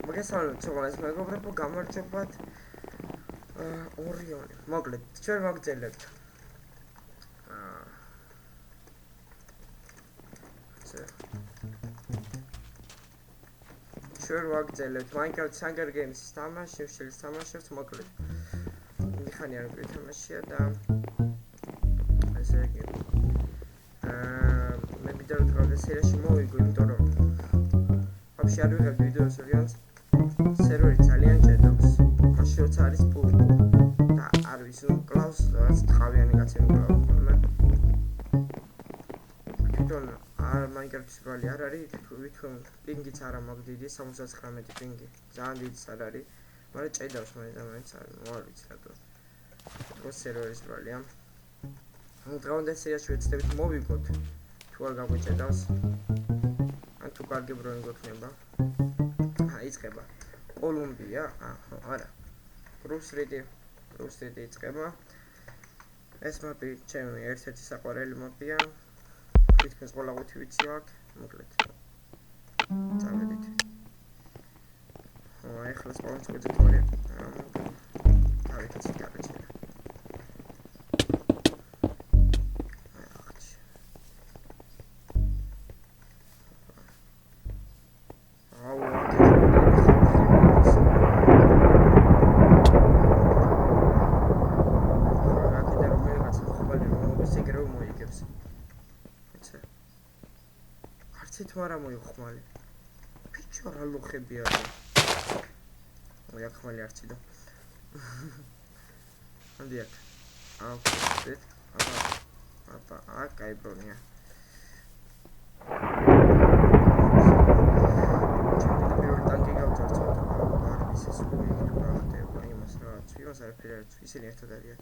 მოგესალმებით ცოცხალეს მეგობრებო, გამარჯობათ. ორიონი. მოკლედ, ჩვენ ვაგრძელებთ. ჩვენ ვაგრძელებთ Minecraft Hunger Games-ის თამაში, შევშლის თამაშებს, მოკლედ. მიხანი არ გვეთამაშია და ესე იგი. მე ვიდეო ვდგავდა სერიაში მოვიგო, იმიტომ რომ вообще არ ვიღებ ვიდეოს რიანს სერვერი ძალიან ჭედავს. მაშინ როცა არის პულპუ და არ ვიცი, კლავს რაღაც თავიანი კაცები კლავს ხოლმე. თვითონ არ Minecraft-ის ბრალი არ არის, თვითონ პინგიც არა მაქვს დიდი, 79 პინგი. ძალიან დიდიც არ არის, მაგრამ ჭედავს მაინც არ ვიცი რატო. რო სერვერის ბრალია. დღევანდელ სერიაში ვეცდებით მოვიგოთ, თუ არ გაგვეჭედავს. ან თუ კარგი ბრონი გვექნება. იწყება კოლუმბია, არა. ბრუსრიდი იწყება. ეს მაპი ჩემი ერთ-ერთი საყვარელი მაპია. თითქმის ყველა ყუთი ვიცი აქვს, მოკლედ. წავედით. ეხლა სპაუნს გვეძებია. თავითაც გადაჭერა. არა მოიხმალი. ფიჩო რა ლოხებია. მოიხმალი არცი და. ანდიაკ. აუქეთ. კაი ბრონია. ჩემი ტანკი გავწევთ. ისე სულ გახდება იმას რაც ვიღას არაფერი არ ვიცი. ისინი ერთად არიან.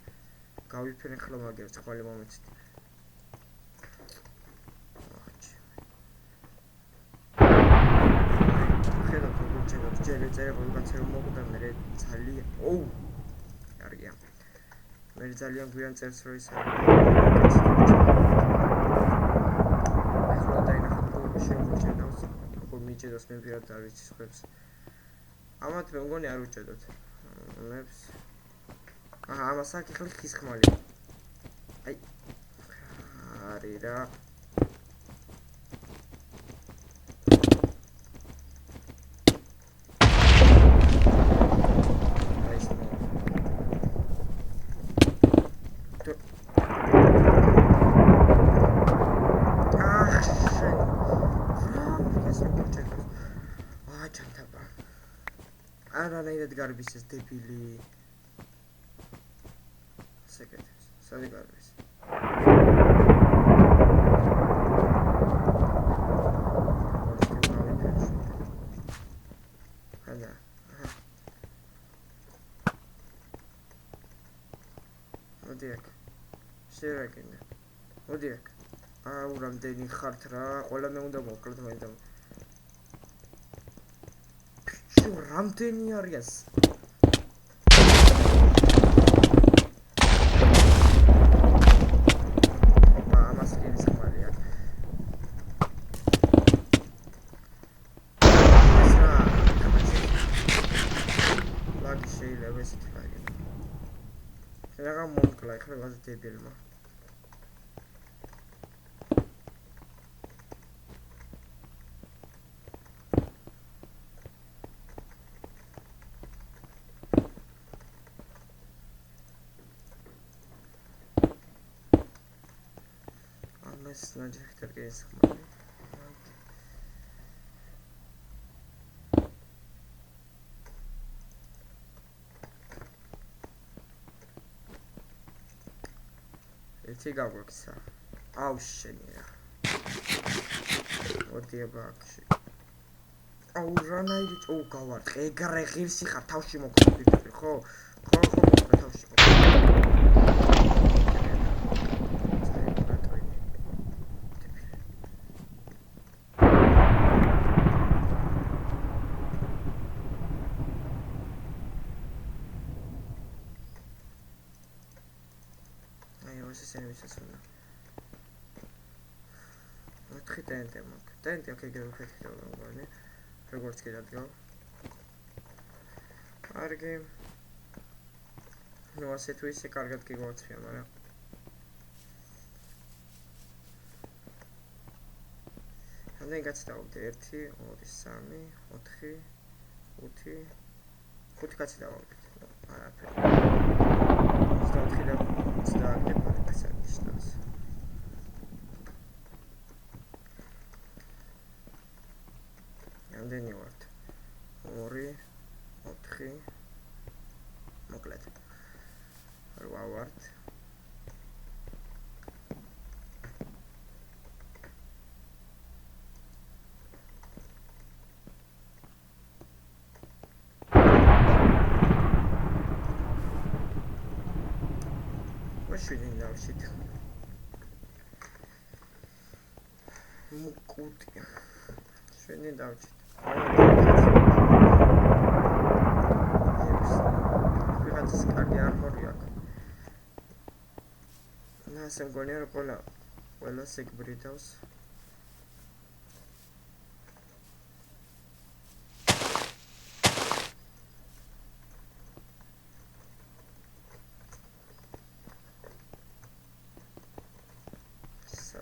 გავიფერენ ხოლმე მაგერ წყალი მომეცით. ჯერე წერებული კაცი რომ მოგდა მე ძალიან კარგია. მე ძალიან გვიან წერს რო ის არის. ახლა დაინახოთ როგორ შეგვიჭედავს. როგორ მიჭედავს მე პირად არ ვიცი ხებს. ამათ მე მგონი არ უჭედოთ. მებს. ამას აქ ხელი ხის ხმალი. აი. არი რა. არანაირად გარბის ეს დებილი. სეკრეტს. სადი გარბის. ანა. მოდი აქ. შევაგინე. მოდი აქ. რამდენი ხართ რა, ყველა მე უნდა მოკლედ მაინდა. რამდენი არის? ამას კიდე ხმალია. ლაგი შეიძლება ესეთი ლაგი. რა მომკლა ახლა ვაზე დებილმა. ეს ნაჯახტერ გეს ხმალი. ერთი გაგვექცა. აუ შენია. მოდი აბაქში. აუ რანაირი გავარტყე. ეგრე ღირსი ხარ თავში მოკვდები, ხო? ხო თავში სენვიჩს უნდა. მოთხი ტენტი მაქვს. ტენტი აქ ეგრე ვხედავ, როგორიც კი დადგა. კარგი. ნუ ასე თუ ისე კარგად გიგვაცვია, მაგრამ ამდენი კაცი დავავდე 1 2 3 4 5 5 კაცი დავავდეთ. არაფერი. 24 და 30 პარკსაკიშტას. ამდენი ვართ 2 4 მოკლედ 8 ვართ. შვიდი დავშით. მუკუტი. შვიდი დავშით. ვიღაცის კარგი არმორი აქვს. ასე მგონია რომ ყველას ეგბრიდავს.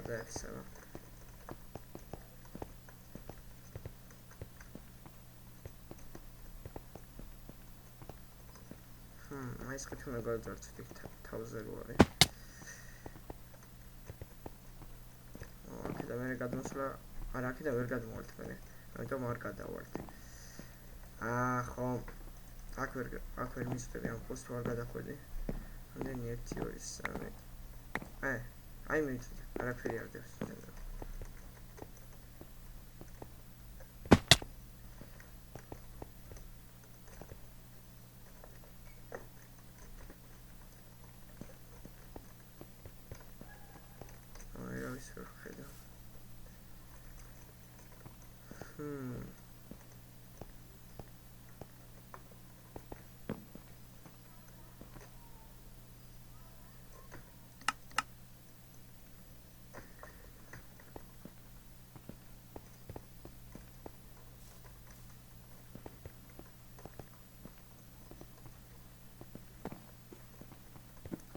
That's Այս քթունը գարցրեցի թավզելու արի։ Ակեդա մերը կադմոսլա արակեդա վեր կադմոլտ մերը, այնտով մար կադավարդ։ Խոմ, ակ վեր միստով յան պոստ վար կադախոդի, անդեն եթի որիս սամի։ Այ մինչուդ, արապերի արդևս ուտենდა։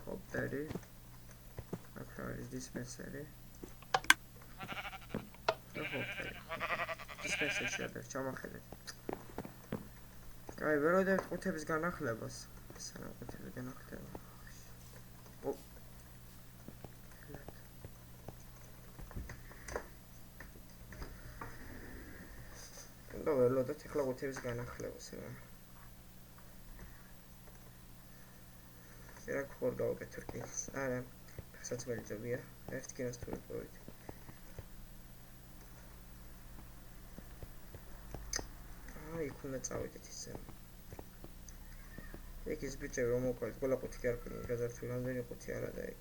Hoppery. Akrar is dispensary. Hoppery. Dispensary შეადერ, ჩამახედეთ. კაი, ვერ ვიდევთ ყუთების განახლებას. სანამ ყუთები განახლდება. და ვერ ვიდევთ ახლა ყუთების განახლებას, რა. Era corda o che turchi. Passați mai via. Ezt kéne azt tudni, hogy. იქ უნდა წავიდეთ ისე. ეგ ის ბიჭები რომ მოყავთ, ყველა ყუთი კი არ ყოფილა გაზარცული, რამდენი ყუთი არა და ეგ.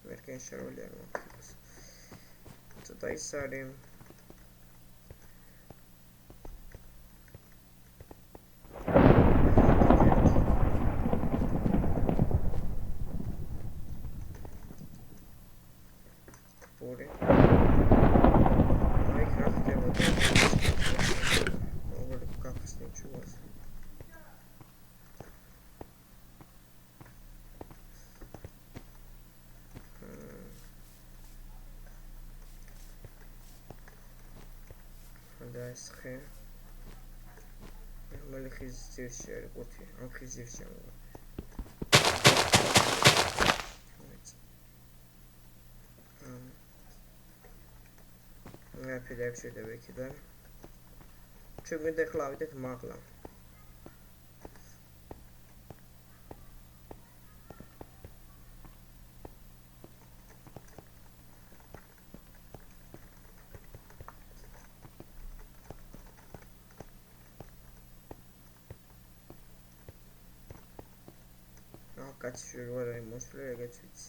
Merken şarolyer bakıyoruz. Tutaj sarım. Pure. Ay kraft ya da. Over kafasını çuval. ეს ხე მალე ხის ძირში არის ყუთი, ამ ხის ძირში ამოვა. Rapid შედებ იქიდან. ჩვენ გვინდა ახლა ავიდეთ მაღლა. კაცი ვარ აი მოსვლე ეგეც ვიცი.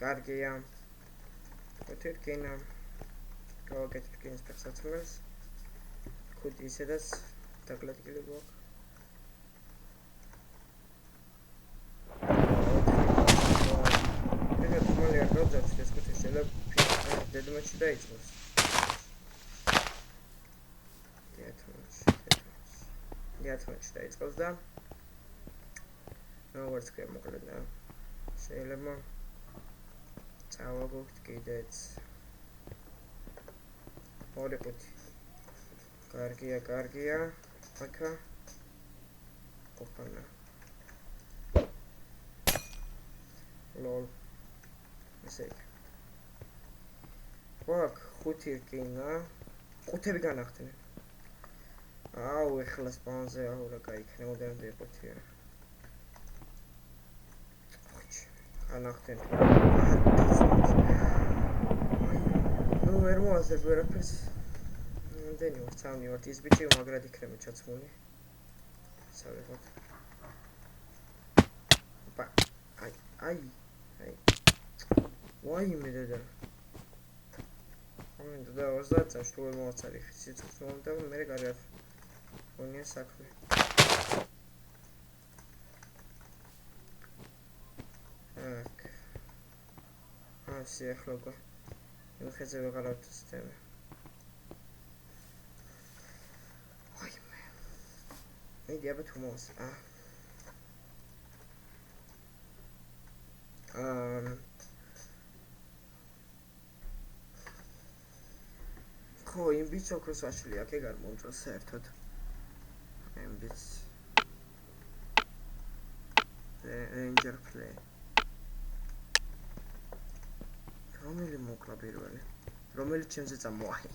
კარგია. ოთერკენა. გავაკეთებ კინოს პერსაცმელს. ხუთი ისედაც დაგლადგილი გვაქვს. Rodzać jest chociaż lepiej dedmać dajcmus. Dedmać dajcmus da. No what's going on now? Შეიძლება წავაგოთ კიდეც. ორი ყუთი. კარგია. აკა. ოპანა. Lol. ესე იგი. ვაკ, ხუთი რკინა. ყუთები განახდნენ. აუ, ეხლა სპაუნზე აურა გაიქნებოდა ყუთია. ხუჩი, განახდნენ. ნუ ვერ მოაზრებ ვერაფერს. ნამდვილი ვარ, წამი ვარ, ის ბიჭი მაგრად იქნება ჩაცმული. სავიღოთ. ოპა. აი. ვაიმე დედა. ამიტომ და 30 წელს თუ ვერ მოვაცარი სიცოცხლეს მომდა მე კარგად გონია საქმე. აკ. ასე ახლა გა. იმხეზე ვეღარავთ სისტემა. ვაიმე. მე დიაბეტ უმოს. ხო, იმ ბიჭს ოქროს ვაშლი აქ ეგ არ მომწონს საერთოდ. იმ ბიჭს Ranger play. რომელი მოკლა პირველი? რომელი ჩემზე წამოაი?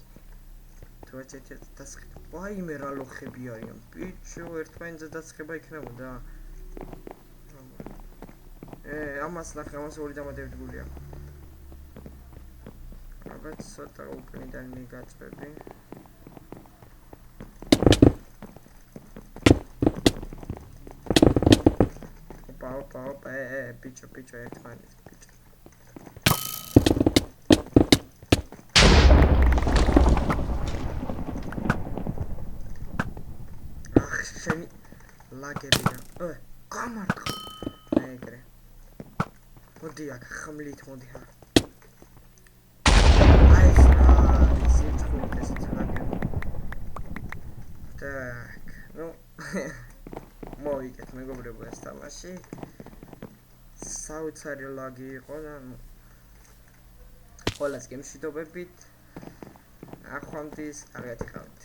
თუ ეცეთ დასხეთ. ვაიმე რა ლოხები არიან. ბიჭო, ერთმანეთზე დასხება იქნებოდა. ამას ნახე, ამას ორი დამატებით გულია. But sort of open it and make it baby. Opa, picture, it's fine, it's picture. Shiny like it. Come on. Negre. Modia, Hamlet, Modia. Так, ну, მოვიგეთ მეგობრებო ეს თამაში. საოცარი ლაგი იყო და ყველას გემშვიდობებით. ახვამდის, კარგად იყავით.